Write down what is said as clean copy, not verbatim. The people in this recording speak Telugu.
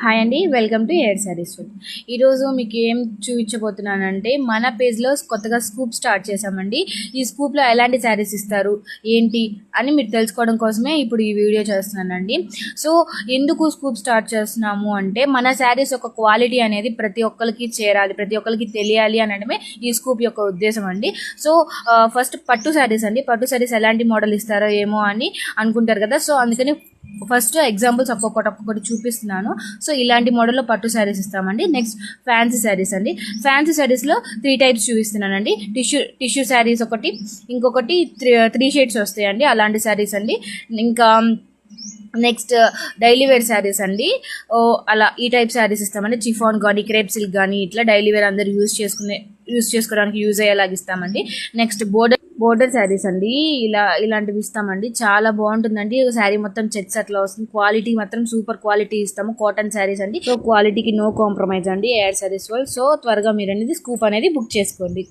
హాయ్ అండి, welcome to air saris food. ఈరోజు మీకు ఏం చూపించబోతున్నానంటే మన పేజ్లో కొత్తగా స్కూప్ స్టార్ట్ చేసామండి. ఈ స్కూప్లో ఎలాంటి శారీస్ ఇస్తారు ఏంటి అని మీరు తెలుసుకోవడం కోసమే ఇప్పుడు ఈ వీడియో చేస్తున్నానండి. సో ఎందుకు స్కూప్ స్టార్ట్ చేస్తున్నాము అంటే మన శారీస్ ఒక క్వాలిటీ అనేది ప్రతి ఒక్కరికి చేరాలి, ప్రతి ఒక్కరికి తెలియాలి అనడమే ఈ స్కూప్ యొక్క ఉద్దేశం అండి. సో ఫస్ట్ పట్టు శారీస్ అండి. పట్టు శారీస్ ఎలాంటి మోడల్ ఇస్తారో ఏమో అని అనుకుంటారు కదా. సో అందుకని ఫస్ట్ ఎగ్జాంపుల్స్ ఒక్కొక్కటి చూపిస్తున్నాను. సో ఇలాంటి మోడల్లో పట్టు శారీస్ ఇస్తామండి. నెక్స్ట్ ఫ్యాన్సీ శారీస్ అండి. ఫ్యాన్సీ శారీస్లో 3 టైప్స్ చూపిస్తున్నానండి. టిష్యూ శారీస్ ఒకటి, ఇంకొకటి 3 షేడ్స్ వస్తాయండి అలాంటి శారీస్ అండి. ఇంకా నెక్స్ట్ డైలీ వేర్ శారీస్ అండి. అలా ఈ టైప్ శారీస్ ఇస్తామండి. చిఫాన్ కానీ క్రేప్ సిల్క్ కానీ ఇట్లా డైలీ వేర్ అందరు యూజ్ చేసుకోవడానికి యూజ్ అయ్యేలాగా ఇస్తామండి. నెక్స్ట్ బోర్డర్ శారీస్ అండి. ఇలాంటివి ఇస్తామండి. చాలా బాగుంటుందండి. శారీ మొత్తం చెక్స్ అట్లా వస్తుంది. క్వాలిటీ మాత్రం సూపర్ క్వాలిటీ ఇస్తాము. కాటన్ శారీస్ అండి. సో క్వాలిటీకి నో కాంప్రమైజ్ అండి ఎయిర్ శారీస్ వాళ్ళు. సో త్వరగా మీరు అనేది స్కూప్ అనేది బుక్ చేసుకోండి.